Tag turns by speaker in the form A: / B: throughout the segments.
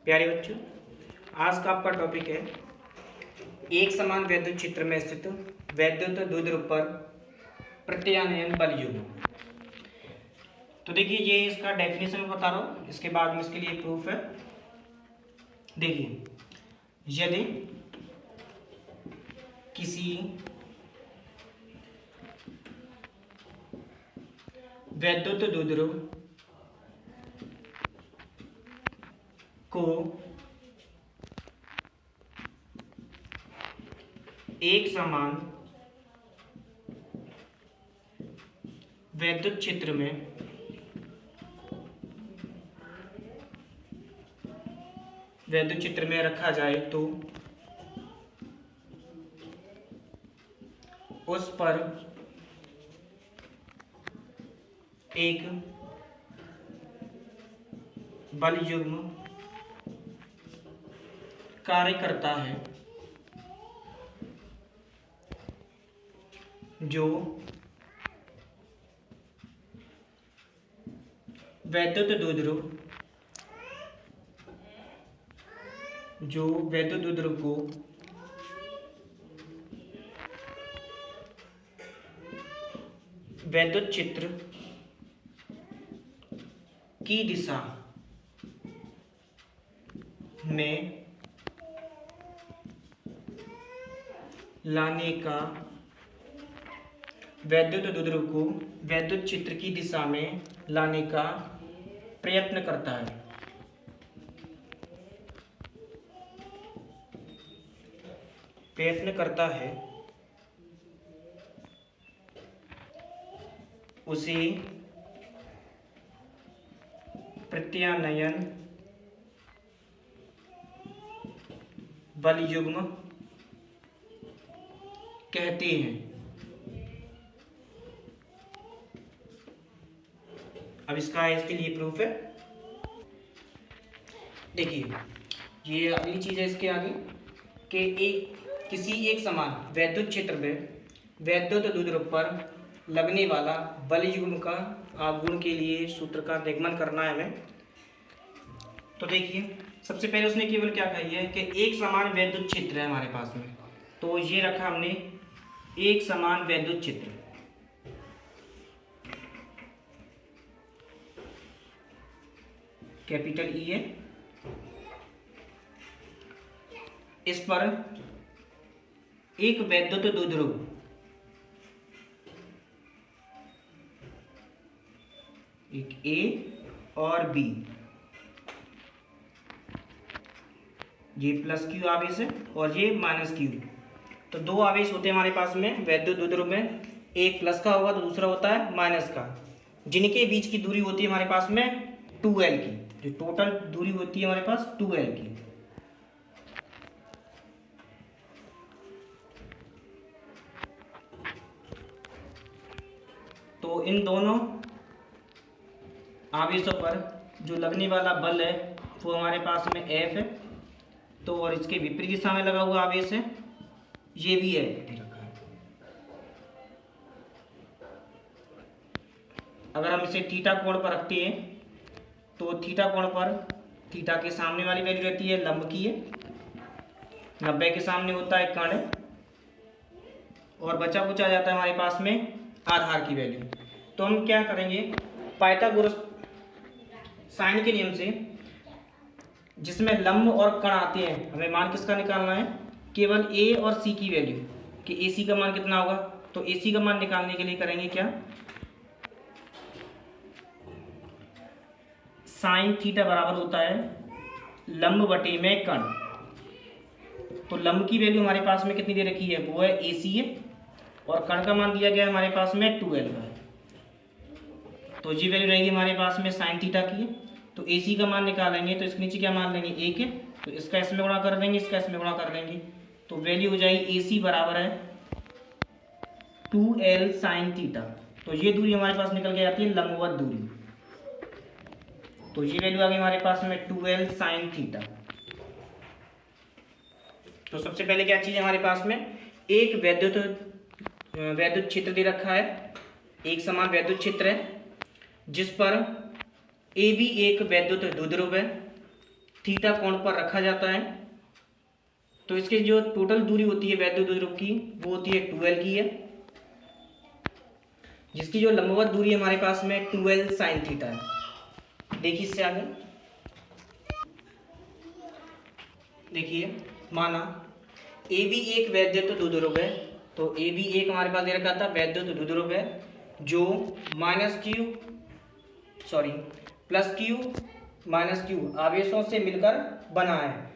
A: प्यारे बच्चों, आज का आपका टॉपिक है एक समान वैद्युत चित्र में स्थित वैद्युत द्विध्रुव पर प्रत्यानयन बल युग्म। तो देखिए, ये इसका डेफिनेशन में बता रहा हूँ, इसके बाद में इसके लिए प्रूफ है। देखिए, यदि किसी वैद्युत द्विध्रुव को एक समान वैद्युत चित्र में रखा जाए तो उस पर एक बल युग्म कार्य करता है जो वैद्युत द्विध्रुव को वैद्युत चित्र की दिशा में लाने का वैद्युत द्विध्रुव को वैद्युत चित्र की दिशा में लाने का प्रयत्न करता है। उसे प्रत्यानयन बल युग्म कहते हैं। अब इसके लिए प्रूफ है। देखिए, ये अगली चीज है इसके आगे कि किसी एक समान वैद्युत क्षेत्र में वैद्युत द्विध्रुव पर लगने वाला बल युग्म का गुण के लिए सूत्र का निगमन करना है हमें। तो देखिए, सबसे पहले उसने केवल क्या कही है कि एक समान वैद्युत क्षेत्र है हमारे पास में, तो ये रखा हमने एक समान वैद्युत चित्र। कैपिटल ई है, इस पर एक वैद्युत द्विध्रुव एक ए और बी, ये प्लस क्यू आवेश है और ये माइनस क्यू। तो दो आवेश होते हैं हमारे पास में वैद्युत द्विध्रुव में, एक प्लस का होगा तो दूसरा होता है माइनस का, जिनके बीच की दूरी होती है हमारे पास में 2l की। जो टोटल दूरी होती है हमारे पास 2l की। तो इन दोनों आवेशों पर जो लगने वाला बल है वो हमारे पास में F है। तो और इसके विपरीत दिशा में लगा हुआ आवेश है, ये भी है। अगर हम इसे थीटा कोण पर रखते हैं तो थीटा कोण पर थीटा के सामने वाली वैल्यू रहती है लंब की है, 90 के सामने होता है कर्ण, और बचा कुचा जाता है हमारे पास में आधार की वैल्यू। तो हम क्या करेंगे, पाइथागोरस साइन के नियम से जिसमें लंब और कर्ण आते हैं, हमें मान किसका निकालना है, केवल ए और सी की वैल्यू, कि ए सी का मान कितना होगा। तो ए सी का मान निकालने के लिए करेंगे क्या, साइन थीटा बराबर होता है लंब बटे में कर्ण। तो लंब की वैल्यू हमारे पास में कितनी दे रखी है, वो है ए सी है, और कर्ण का मान दिया गया है हमारे पास में 2l का है। तो ये वैल्यू रहेगी हमारे पास में साइन थीटा की है। तो ए सी का मान निकालेंगे तो इसके नीचे क्या मान लेंगे, 1 है, तो इसका इसमें गुणा कर देंगे, इसका इसमें गुणा कर देंगे, तो वैल्यू हो जाएगी ए सी बराबर है 2l साइन थीटा। तो ये दूरी हमारे पास निकल के आती है लंबवत दूरी। तो ये वैल्यू आ गई हमारे पास में 2l साइन थीटा। तो सबसे पहले क्या चीज है हमारे पास में, एक वैद्युत क्षेत्र दे रखा है, एक समान वैद्युत क्षेत्र है जिस पर ए भी एक वैद्युत द्विध्रुव है थीटा कोण पर रखा जाता है। तो इसकी जो टोटल दूरी होती है वैद्युत द्विध्रुव की वो होती है 2l की है, जिसकी जो लंबवत दूरी है हमारे पास में 2l sin थीटा है। देखिए इससे आगे देखिए, माना ए बी एक वैद्युत द्विध्रुव है, तो ए बी एक हमारे पास दे रखा था वैद्युत द्विध्रुव है जो प्लस क्यू माइनस क्यू आवेशों से मिलकर बना है।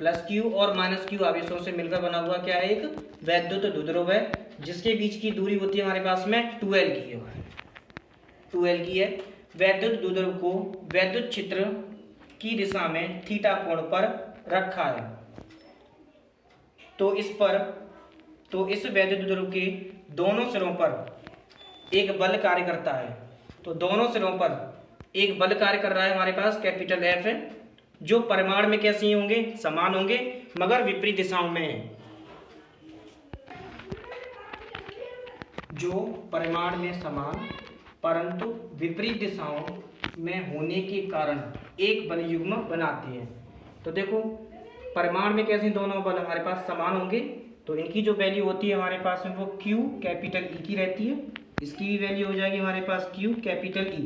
A: प्लस क्यू और माइनस क्यू आवेशों से मिलकर बना हुआ क्या है, एक वैद्युत द्विध्रुव है, जिसके बीच की दूरी होती है हमारे पास में 2l की है, 2l की है। वैद्युत द्विध्रुव को वैद्युत क्षेत्र की दिशा में थीटा कोण पर रखा है। तो इस वैद्युत द्विध्रुव के दोनों सिरों पर एक बल कार्य करता है। तो दोनों सिरों पर एक बल कार्य कर रहा है हमारे पास कैपिटल F है, जो परिमाण में कैसे होंगे, समान होंगे मगर विपरीत दिशाओं में। जो परिमाण में समान परंतु विपरीत दिशाओं में होने के कारण एक बल युग्म बनाते हैं। तो देखो परिमाण में कैसे दोनों बल हमारे पास समान होंगे, तो इनकी जो वैल्यू होती है हमारे पास में वो Q कैपिटल E की रहती है। इसकी भी वैल्यू हो जाएगी हमारे पास Q कैपिटल E।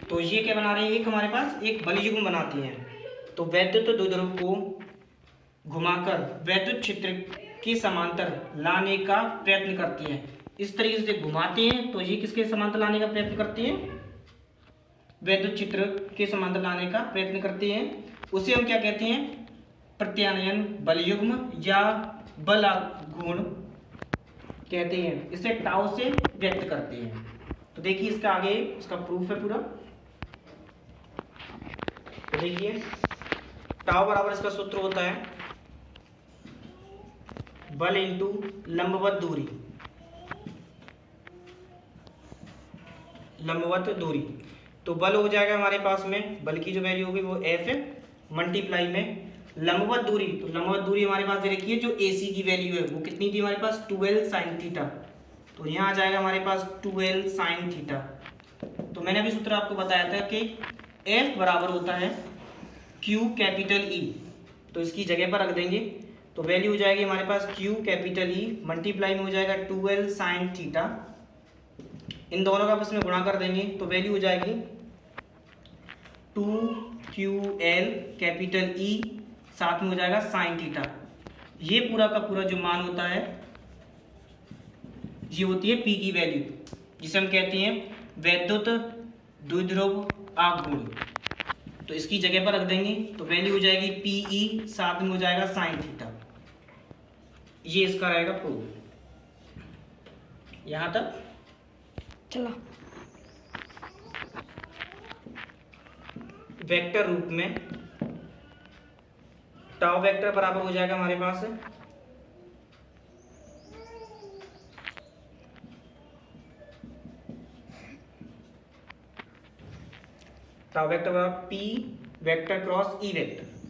A: तो ये क्या बना रहे हैं, एक हमारे पास एक बल युग्म बनाती हैं। तो वैद्युत द्विध्रुव को घुमाकर वैद्युत क्षेत्र के समांतर लाने का प्रयत्न करती हैं। इस तरीके से घुमाते हैं तो ये किसके समांतर लाने का प्रयत्न करती हैं, वैद्युत क्षेत्र के समांतर लाने का प्रयत्न करते हैं। उसे हम क्या कहते हैं, प्रत्यानयन बल युग्म या बल गुण कहते हैं। इसे टाउ से व्यक्त करते हैं। तो देखिए इसका आगे इसका प्रूफ है पूरा। तो देखिए टाउ बराबर इसका सूत्र होता है बल इंटू लंबवत दूरी, लंबवत दूरी। तो बल हो जाएगा हमारे पास में, बल की जो वैल्यू होगी वो F है, मल्टीप्लाई में लंबवत दूरी। तो लंबवत दूरी हमारे पास दे रखी है, जो AC की वैल्यू है वो कितनी थी हमारे पास 2l sin थीटा। तो यहाँ आ जाएगा हमारे पास 2l sin थीटा। तो मैंने अभी सूत्र आपको बताया था कि F बराबर होता है Q कैपिटल E। तो इसकी जगह पर रख देंगे तो वैल्यू हो जाएगी हमारे पास Q कैपिटल E मल्टीप्लाई में हो जाएगा 2l sin थीटा। इन दोनों का आपस में गुणा कर देंगे तो वैल्यू हो जाएगी 2QL कैपिटल E, साथ में हो जाएगा साइन थीटा। ये पूरा का पूरा जो मान होता है ये होती है P की वैल्यू, जिसे हम कहते हैं वैद्युत द्विध्रुव आघूर्ण। तो इसकी जगह पर रख देंगे तो वैल्यू हो जाएगी PE, साथ में हो जाएगा साइन थीटा। ये इसका रहेगा प्रूफ। यहां तक
B: चला।
A: वेक्टर रूप में टाउ वेक्टर बराबर हो जाएगा हमारे पास टाउ वेक्टर बराबर P vector cross E vector.